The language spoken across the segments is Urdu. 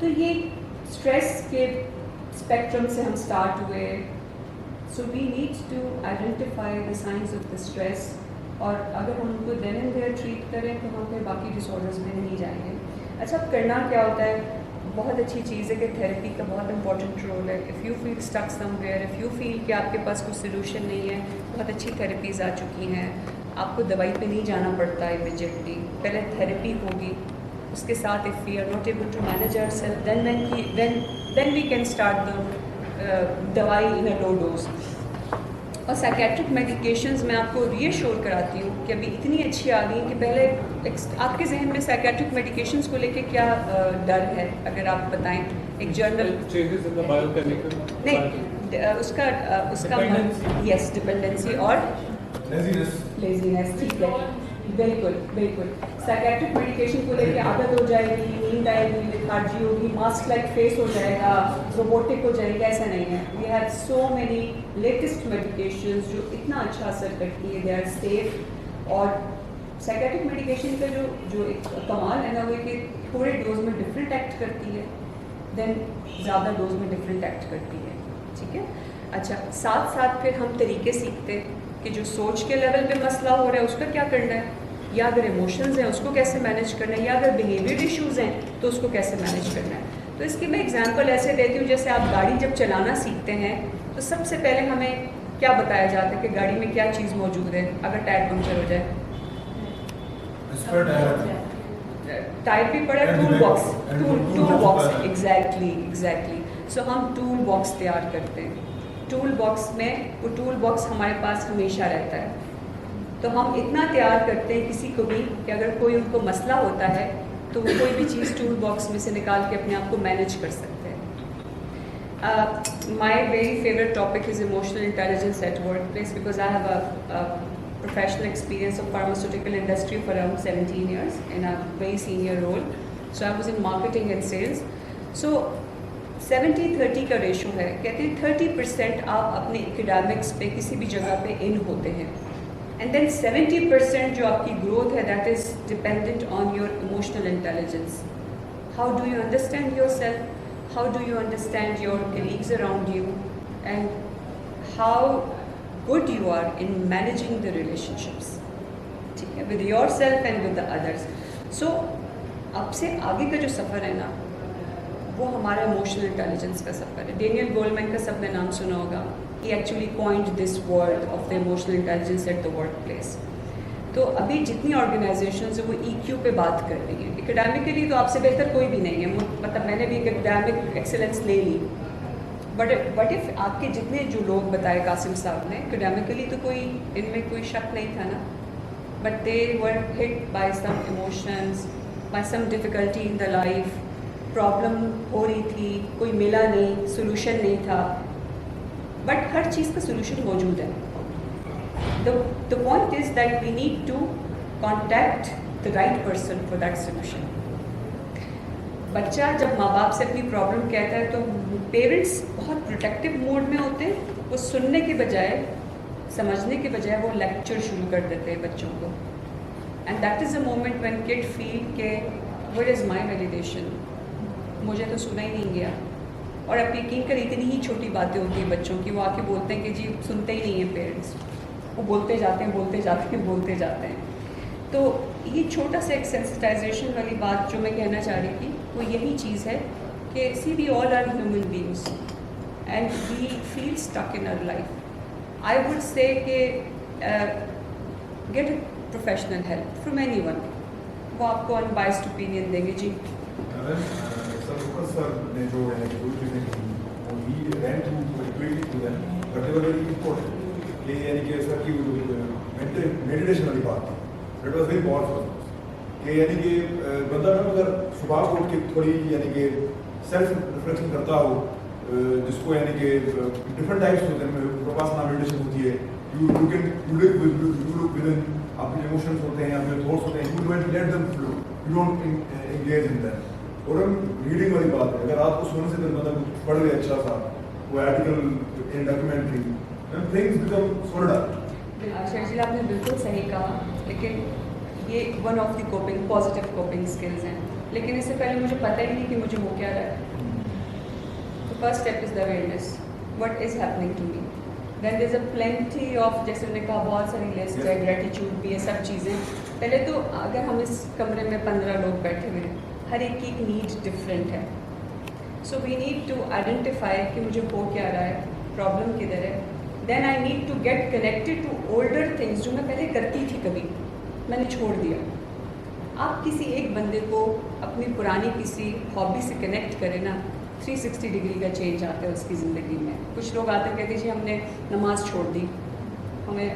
تو یہ اسٹریس کے اسپیکٹرم سے ہم اسٹارٹ ہوئے. So we need to identify the science of the stress, اور اگر ہم ان کو دین اینڈ دیئر ٹریٹ کریں تو ہم پھر باقی ڈس آرڈرز میں نہیں جائیں گے. اچھا, اب کرنا کیا ہوتا ہے؟ بہت اچھی چیز ہے کہ تھیراپی کا بہت امپورٹنٹ رول ہے. If you feel stuck somewhere, if you feel کہ آپ کے پاس کوئی سلوشن نہیں ہے, بہت اچھی تھیراپیز آ چکی ہیں, آپ کو دوائی پہ نہیں جانا پڑتا ہے امیجیٹلی. پہلے تھیراپی ہوگی, اس کے ساتھ if we are not able to manage our self then we can start the دوائی ان اے لو ڈوز. اور سائکیٹرک میڈیکیشنز میں آپ کو ری ایشور کراتی ہوں کہ ابھی اتنی اچھی آ گئی کہ پہلے آپ کے ذہن میں سائکیٹرک میڈیکیشنز کو لے کے کیا ڈر ہے, اگر آپ بتائیں ایک جرنل. نہیں, اس کا یس ڈپینڈنسی اور لیزینس. ٹھیک ہے, بالکل بالکل. سائکیٹرک میڈیکیشن کو لے کے عادت ہو جائے گی, نیند آئے گی, لیتھارجی ہوگی, ماسک لائک فیس ہو جائے گا, روبوٹک ہو جائے گی. ایسا نہیں ہے. We have so many latest medications جو اتنا اچھا اثر کرتی ہے, دے آر سیف. اور سائکیٹرک میڈیکیشن کا جو ایک کمال ہے نا, وہ کہ تھوڑے ڈوز میں ڈفرینٹ ایکٹ کرتی ہے, دین زیادہ ڈوز میں ڈفرینٹ ایکٹ کرتی ہے. ٹھیک ہے. اچھا, ساتھ ساتھ پھر ہم طریقے سیکھتے ہیں کہ جو سوچ کے لیول پہ مسئلہ ہو رہا ہے اس کا کیا کرنا ہے, یا اگر ایموشنز ہیں اس کو کیسے مینیج کرنا ہے, یا اگر بیہیویئر ایشوز ہیں تو اس کو کیسے مینیج کرنا ہے. تو اس کی میں ایگزامپل ایسے دیتی ہوں, جیسے آپ گاڑی جب چلانا سیکھتے ہیں تو سب سے پہلے ہمیں کیا بتایا جاتا ہے کہ گاڑی میں کیا چیز موجود ہے اگر ٹائر پنکچر ہو جائے. ٹائر بھی پڑا, ٹول باکس. ایگزیکٹلی. سو ہم ٹول باکس تیار کرتے ہیں. ٹول باکس میں وہ ٹول باکس ہمارے پاس ہمیشہ رہتا ہے. تو ہم اتنا تیار کرتے ہیں کسی کو بھی کہ اگر کوئی ان کو مسئلہ ہوتا ہے تو وہ کوئی بھی چیز ٹول باکس میں سے نکال کے اپنے آپ کو مینیج کر سکتے ہیں. My very favourite topic is emotional intelligence at workplace, because I have a professional experience of pharmaceutical industry for around 17 years in a very senior role. So I was in marketing and sales. So 70-30 کا ریشو ہے. کہتے ہیں 30% آپ اپنے اکیڈیمکس پہ کسی بھی جگہ پہ ان ہوتے ہیں, اینڈ دین 70% جو آپ کی گروتھ ہے that is dependent on your emotional intelligence. How do you understand your self, how do you understand your colleagues around you, and how good you are in managing the relationships, ٹھیک ہے, with yourself and with the others. So اب سے آگے کا جو سفر ہے نا وہ ہمارا ایموشنل انٹیلیجنس کا سفر ہے. ڈینیل گولمین کا سب نے نام سنا ہوگا. He actually coined this word of the emotional intelligence at the workplace. تو ابھی جتنی آرگنائزیشنز ہیں وہ EQ پہ بات کر رہی ہیں. اکیڈیمکلی تو آپ سے بہتر کوئی بھی نہیں ہے, مطلب میں نے بھی اکیڈیمک ایکسلنس لے لی, بٹ اف آپ کے جتنے جو لوگ بتائے قاسم صاحب نے, اکیڈیمکلی تو کوئی ان میں کوئی شک نہیں تھا نا, but they were hit by some emotions, by some difficulty in the life. Problem ہو رہی تھی, کوئی ملا نہیں, سولوشن نہیں تھا, بٹ ہر چیز کا سولوشن موجود ہے. The point is that we need to contact the right person for that solution. بچہ جب ماں باپ سے اپنی پرابلم کہتا ہے تو پیرنٹس بہت پروٹیکٹیو موڈ میں ہوتے ہیں. وہ سننے کے بجائے, سمجھنے کے بجائے وہ لیکچر شروع کر دیتے ہیں بچوں کو. And that is a moment when kid feel کہ وٹ از مائی ویلیڈیشن, مجھے تو سنا ہی نہیں گیا. اور آپ یقین کریں اتنی ہی چھوٹی باتیں ہوتی ہیں بچوں کی, وہ آ کے بولتے ہیں کہ جی سنتے ہی نہیں ہیں پیرنٹس, وہ بولتے جاتے ہیں. تو یہ چھوٹا سا ایک سینسٹائزیشن والی بات جو میں کہنا چاہ رہی تھی وہ یہی چیز ہے کہ see we all are human beings and we feel stuck in our life. I would say کہ get a professional help from anyone. وہ آپ کو انبائسڈ اوپینین دیں گے. جی سر نے جو ہے دو چیزیں کہیں وہ رین ٹو but they were very important کہ یعنی کہ سر کی میڈیٹیشن والی بات تھی, اٹ واز ویری پاورفل کہ یعنی کہ بندہ نا اگر صبح کو اٹھ کے تھوڑی یعنی کہ سیلف ریفلیکشن کرتا ہو, جس کو یعنی کہ ڈفرنٹ ٹائپس ہوتے ہیں, وپاسنا میڈیٹیشن ہوتی ہے, یو کین لک ودن, آپ کے ایموشنس ہوتے ہیں, آپ کے تھاٹس ہوتے ہیں, you don't let them flu, you don't engage in them. اور ہم ریڈنگ والی بات ہے, اگر آپ کو سننے سے مطلب پڑھ لے اچھا سا وہ article in documentary, things become solider. Sher ji آپ نے بالکل صحیح کہا, لیکن یہ one of the coping positive coping skills ہیں. لیکن اس سے پہلے مجھے پتہ ہی نہیں کہ مجھے ہو کیا رہا ہے. First step is the awareness what is happening to me. Then there is a plenty of, جیسے انہوں نے کہا بہت ساری لسٹ ہے, گریٹیچیوڈ بھی ہے, سب چیزیں. پہلے تو اگر ہم اس کمرے میں 15 لوگ بیٹھے ہوئے ہیں, ہر ایک کی نیڈ ڈفرینٹ ہے. So we need to identify کہ مجھے ہو کیا رہا ہے, پرابلم کدھر ہے. Then I need to get connected to older things جو میں پہلے کرتی تھی, کبھی میں نے چھوڑ دیا. آپ کسی ایک بندے کو اپنی پرانی کسی ہابی سے کنیکٹ کریں نا, 360 ڈگری کا چینج آتا ہے اس کی زندگی میں. کچھ لوگ آتے ہیں کہتے ہیں جی ہم نے نماز چھوڑ دی, ہمیں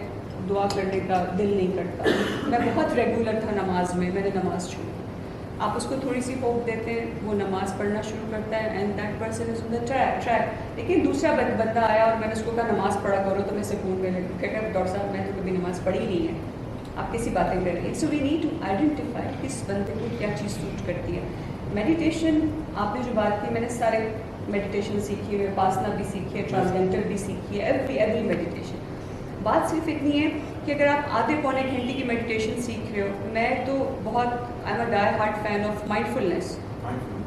دعا کرنے کا دل نہیں کرتا. میں بہت ریگولر تھا نماز میں, میں نے نماز چھوڑی. آپ اس کو تھوڑی سی ہوپ دیتے ہیں, وہ نماز پڑھنا شروع کرتا ہے and that person is on the track. لیکن دوسرا بندہ آیا اور میں نے اس کو کہا نماز پڑھا کرو, تو میں سکون میں لگی کہ ڈاکٹر صاحب میں تو کبھی نماز پڑھی نہیں ہے, آپ کیسی باتیں کر رہی ہیں. سو وی نیڈ ٹو آئیڈینٹیفائی کس بندے کو کیا چیز سوٹ کرتی ہے. میڈیٹیشن آپ نے جو بات کی, میں نے سارے میڈیٹیشن سیکھی ہے, وپاسنا بھی سیکھی ہے, ٹرانسڈینٹل بھی سیکھی ہے, ایوری میڈیٹیشن. بات صرف اتنی ہے کہ اگر آپ آدھے پونے گھنٹے کی میڈیٹیشن سیکھ رہے ہو, میں تو بہت I am a die hard fan of mindfulness.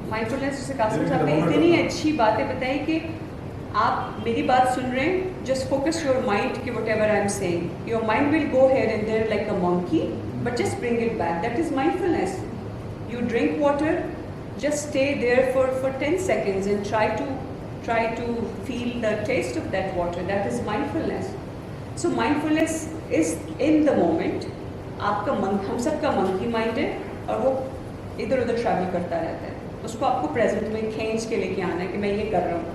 Mindfulness جسے قاسم صاحب نے اتنی اچھی باتیں بتائی کہ آپ میری بات سن رہے ہیں, جسٹ فوکس یور مائنڈ کہ whatever I am seeing, your mind will go here and there like a monkey, but just bring it back. That is mindfulness. You drink water, just stay there for 10 seconds and try to feel the taste of that water. That is mindfulness. So mindfulness is in the moment. آپ کا ہم سب کا منکی مائنڈ ہے اور وہ ادھر ادھر ٹریول کرتا رہتا ہے. اس کو آپ کو پریزنٹ میں کھینچ کے لے کے آنا ہے کہ میں یہ کر رہا ہوں.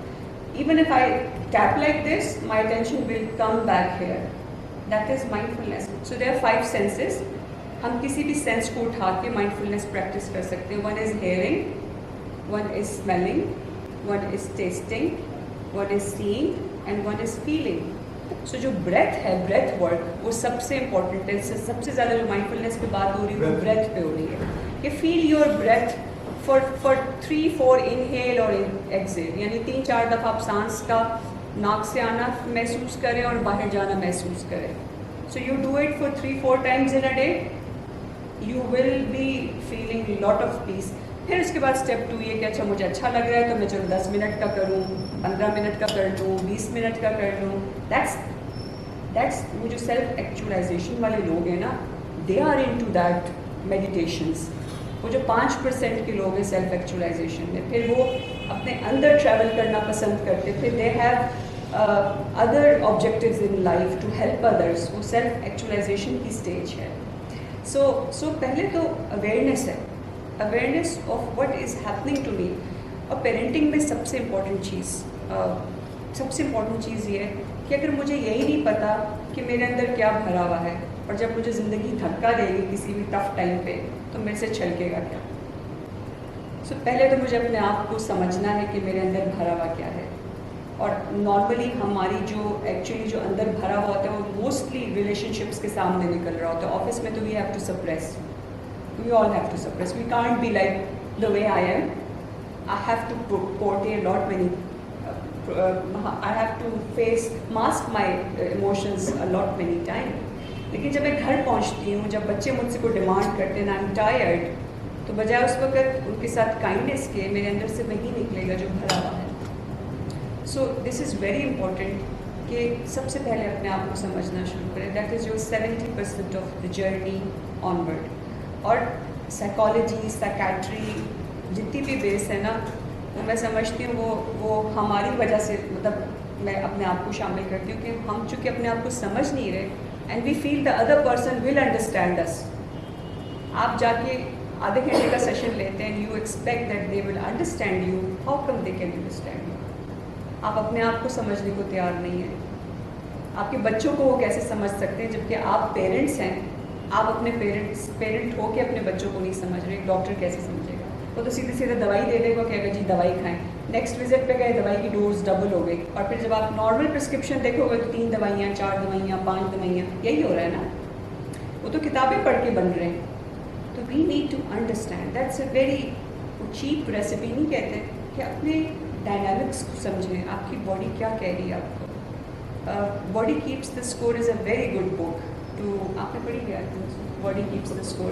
Even if I tap like this, my attention will come back here. That is mindfulness. So there are 5 senses. ہم کسی بھی سینس کو اٹھا کے مائنڈ فلنس پریکٹس کر سکتے ہیں. One is hearing, one is smelling, one is tasting, one is seeing and one is feeling. So جو بریتھ ہے, بریتھ ورک, وہ سب سے امپورٹنٹ ہے. سب سے زیادہ جو مائنڈ فلنس پہ بات ہو رہی ہے وہ بریتھ پہ ہو رہی ہے کہ فیل یور بریتھ فار 3-4 انہیل اور ایکسیل, یعنی 3-4 دفعہ آپ سانس کا ناک سے آنا محسوس کریں اور باہر جانا محسوس کریں. So you do it for 3-4 times in a day. You will be feeling lot of peace. پھر اس کے بعد اسٹیپ 2 یہ کہ اچھا مجھے اچھا لگ رہا ہے تو میں چلو 10 منٹ کا کروں, 15 منٹ کا کر لوں, 20 منٹ کا کر لوں. دیٹس وہ جو سیلف ایکچولائزیشن والے لوگ ہیں نا, they are into that meditations. وہ جو 5% کے لوگ ہیں سیلف ایکچولائزیشن میں, پھر وہ اپنے اندر ٹریول کرنا پسند کرتے, پھر they have other objectives in life to help others. وہ سیلف ایکچولائزیشن کی اسٹیج ہے. سو پہلے تو اویئرنیس ہے, awareness of what is happening to me. اور پیرنٹنگ میں سب سے امپورٹنٹ چیز یہ ہے کہ اگر مجھے یہی نہیں پتا کہ میرے اندر کیا بھرا ہوا ہے, اور جب مجھے زندگی دھکا دے گی کسی بھی ٹف ٹائم پہ, تو میرے سے چھلکے گا کیا. سو پہلے تو مجھے اپنے آپ کو سمجھنا ہے کہ میرے اندر بھرا ہوا کیا ہے. اور نارملی ہماری جو اندر بھرا ہوا ہوتا ہے وہ موسٹلی ریلیشن شپس کے سامنے نکل رہا ہوتا ہے. آفس میں تو we have to suppress, we all have to suppress. We can't be like the way I am. I have to portray lot many, I have to face mask my emotions lot many time. لیکن جب میں گھر پہنچتی ہوں, جب بچے مجھ سے کوئی ڈیمانڈ کرتے ہیں, آئی ایم ٹائرڈ, تو بجائے اس وقت ان کے ساتھ کائنڈنیس کے, میرے اندر سے وہی نکلے گا جو بھرا ہوا ہے. سو دس از ویری امپورٹنٹ کہ سب سے پہلے اپنے آپ کو سمجھنا شروع کریں. That is your 70% of the journey on word. اور سائیکالوجی, سائیکیٹری جتنی بھی بیس ہے نا, وہ میں سمجھتی ہوں وہ ہماری وجہ سے, مطلب میں اپنے آپ کو شامل کرتی ہوں کہ ہم چونکہ اپنے آپ کو سمجھ نہیں رہے, and we feel the other person will understand us. آپ جا کے آدھے گھنٹے کا سیشن لیتے ہیں, you expect that they will understand you. How come they can understand you. آپ اپنے آپ کو سمجھنے کو تیار نہیں ہیں. آپ کے بچوں کو وہ کیسے سمجھ سکتے ہیں جبکہ آپ پیرنٹس ہیں. آپ اپنے پیرنٹ ہو کے اپنے بچوں کو نہیں سمجھ رہے. ڈاکٹر کیسے سمجھے گا؟ وہ تو سیدھے دوائی دے دے گا کہ اگر جی دوائی کھائیں. نیکسٹ وزٹ پہ گئے, دوائی کی ڈوز ڈبل ہو گئی, اور پھر جب آپ نارمل پرسکرپشن دیکھو گے تو 3 دوائیاں, 4 دوائیاں, 5 دوائیاں, یہی ہو رہا ہے نا. وہ تو کتابیں پڑھ کے بن رہے ہیں. تو we need to understand. That's a very cheap recipe نہیں کہتے کہ اپنے ڈائنامکس کو سمجھیں. آپ کی باڈی کیا کہہ رہی ہے آپ کو. Body Keeps the Score is a very good book too, آپ نے پڑھی ہے Body Keeps the Score.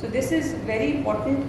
So this is very important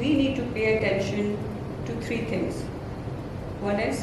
we need to pay attention to 3 things. One is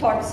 thoughts.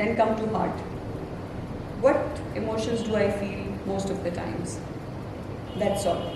Then come to heart. What emotions do I feel most of the times? That's all.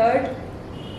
Third,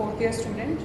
4th year student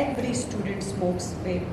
every student smokes vape.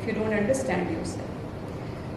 if you don't understand yourself.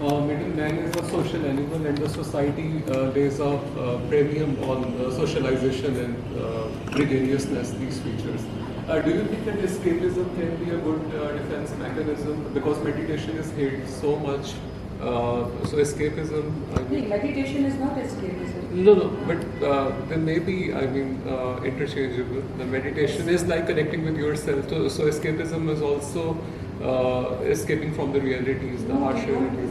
Middle man is a social animal and the society lays a premium on socialization and gregariousness, these features. Do you think that escapism can be a good defense mechanism? Because meditation is hated so much. So escapism, I mean, meditation is not escapism. no, but there may be, I mean, interchangeable. The meditation is like connecting with yourself. So escapism is also escaping from the realities, the harsh realities.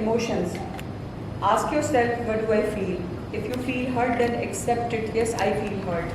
emotions. Ask yourself, what do I feel? If you feel hurt, then accept it. Yes, I feel hurt.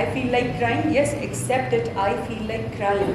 I feel like crying. Yes, accept it. I feel like crying.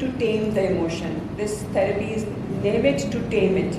to tame the emotion. This therapy is name it to tame it.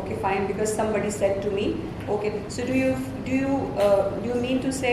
Okay, fine, because somebody said to me, okay, so do you mean to say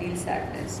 feel sadness.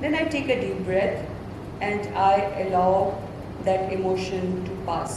Then I take a deep breath and I allow that emotion to pass.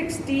60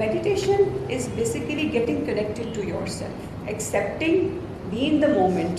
Meditation is basically getting connected to yourself, accepting, be in the moment.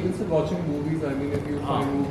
Even so watching movies, I mean, if you find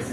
is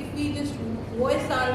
if we just voice our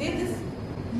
they just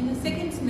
in seconds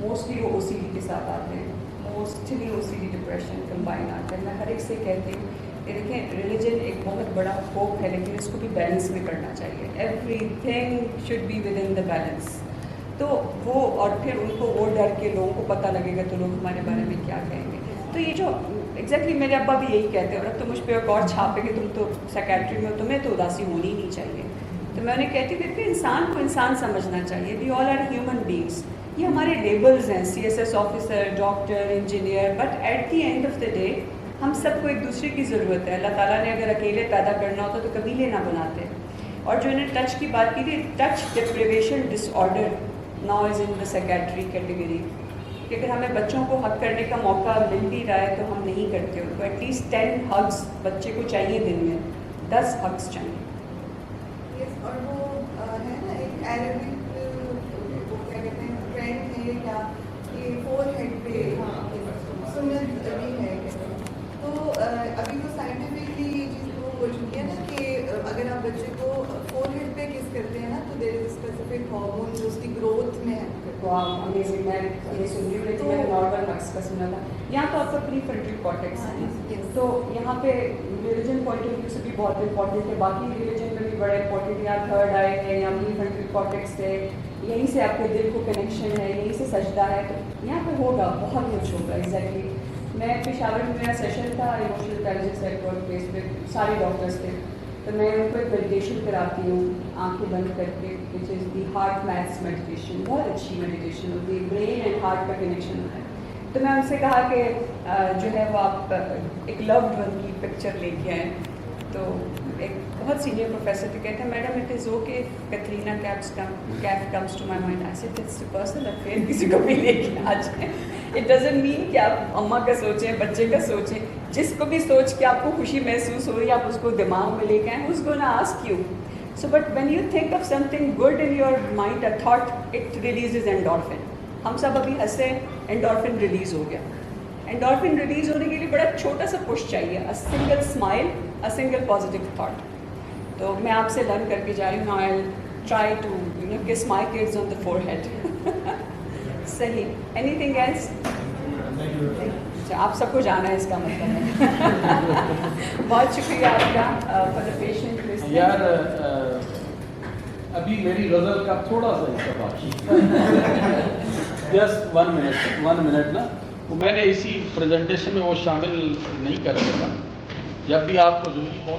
mostly وہ OCD کے ساتھ آتے ہیں, موسٹلی OCD ڈپریشن کمبائن آتا ہے. میں ہر ایک سے کہتی ہوں کہ دیکھیں ریلیجن ایک بہت بڑا ہوپ ہے, لیکن اس کو بھی بیلنس میں کرنا چاہیے. Everything should be within the balance. تو وہ اور پھر ان کو وہ ڈر کے لوگوں کو پتہ لگے گا تو لوگ ہمارے بارے میں کیا کہیں گے. تو یہ جو ایگزیکٹلی میرے ابا بھی یہی کہتے ہیں, اور اب تو مجھ پہ ایک اور چھاپے کہ تم تو سیکیٹری میں ہو, تمہیں تو اداسی ہونی ہی نہیں چاہیے. تو میں انہیں کہتی ہوں کہ انسان کو انسان سمجھنا چاہیے. We all are human beings. یہ ہمارے لیبلز ہیں, CSS officer, doctor, engineer, but at the end of the day ہم سب کو ایک دوسرے کی ضرورت ہے. اللہ تعالیٰ نے اگر اکیلے پیدا کرنا ہوتا تو قبیلے نہ بناتے. اور جو انہیں ٹچ کی بات کی تھی, touch deprivation disorder now is in the psychiatry category, کہ اگر ہمیں بچوں کو حق کرنے کا موقع مل بھی رہا ہے تو ہم نہیں کرتے. ان کو ایٹ لیسٹ 10 ہگس بچے کو چاہیے, دن میں 10 ہگس چاہیے. اور وہ ہے نا ایک عربک وہ کیا کہتے ہیں ٹرینڈ ہے کیا کہ فور ہیڈ پہ سنت بھی ہے. تو ابھی تو سائنٹیفکلی یہ چیز وہ ہو چکی ہے نا کہ اگر آپ بچے کو فور ہیڈ پہ کس کرتے ہیں نا تو دیر از اسپیسیفک ہارمون جو اس کی گروتھ میں ہے. میں سن رہی ہوں لیکن میں نے نارمل ہگس کا سنا تھا. یہاں تو آپ کا پری فرنٹل کارٹیکس ہے, تو یہاں پہ ریلیجن پوائنٹ آف ویو سے بھی بہت امپورٹنٹ ہے. باقی ریلیجن میں بھی بڑا امپورٹنٹ ہے. یہاں تھرڈ آئی ہے, یہاں پری فرنٹل کارٹیکس ہے, یہیں سے آپ کے دل کو کنیکشن ہے, یہیں سے سجدہ ہے. تو یہاں پہ ہوگا, بہت کچھ ہوگا. ایگزیکٹلی میں پشاور میں میرا سیشن تھا emotional intelligence at workplace پہ, سارے ڈاکٹرس تھے. تو میں ان کو ایک میڈیٹیشن کراتی ہوں آنکھیں بند کر کے, وچ از دی ہارٹ میتھس میڈیٹیشن. بہت اچھی میڈیٹیشن ہوتی ہے, برین اینڈ ہارٹ کا کنیکشن ہوتا ہے. تو میں ان سے کہا کہ جو ہے وہ آپ ایک لوڈ ون کی پکچر لے کے آئیں. تو ایک بہت سینئر پروفیسر تھے, کہتے ہیں madam it is okay Katrina Kaif comes to my mind. I said it's a personal affair, کسی کو بھی لے کے آ جائیں. اٹ ڈزنٹ مین کہ آپ اماں کا سوچیں, بچے کا سوچیں, جس کو بھی سوچ کے آپ کو خوشی محسوس ہو رہی ہے آپ اس کو دماغ میں لے کے آئیں. who's gonna ask you? So but when you think of something good in your mind, a thought, it releases endorphin. ہم سب ابھی ہنسے, انڈورفن ریلیز ہو گیا. انڈورفن ریلیز ہونے کے لیے بڑا چھوٹا سا پش چاہیے, a single smile, a single positive thought. تو میں آپ سے لرن کر کے جا رہی ہوں. now I'll try to kiss my kids on the forehead. صحیح. anything else? اچھا, آپ سب کو جانا ہے اس کا مطلب ہے. بہت شکریہ آپ کا for the patient listening. یار ابھی میری غزل کا تھوڑا سا حصہ باقی, جسٹ 1 منٹ نا. وہ میں نے اسی پریزنٹیشن میں وہ شامل نہیں کر سکا. جب بھی آپ کو ضروری ہو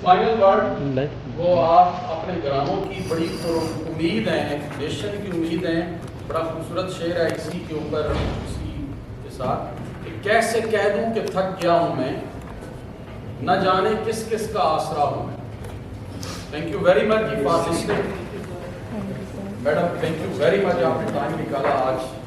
فائنل ورڈ وہ آپ اپنے گراموں کی بڑی امید ہے, ایکسپیکٹیشن کی امید ہے. بڑا خوبصورت شعر ہے اسی کے اوپر, اسی کے ساتھ کہ کیسے کہہ دوں کہ تھک گیا ہوں میں, نہ جانے کس کس کا آسرا ہوں میں. Thank you very much for listening madam, thank you very much, آپ نے ٹائم نکالا آج.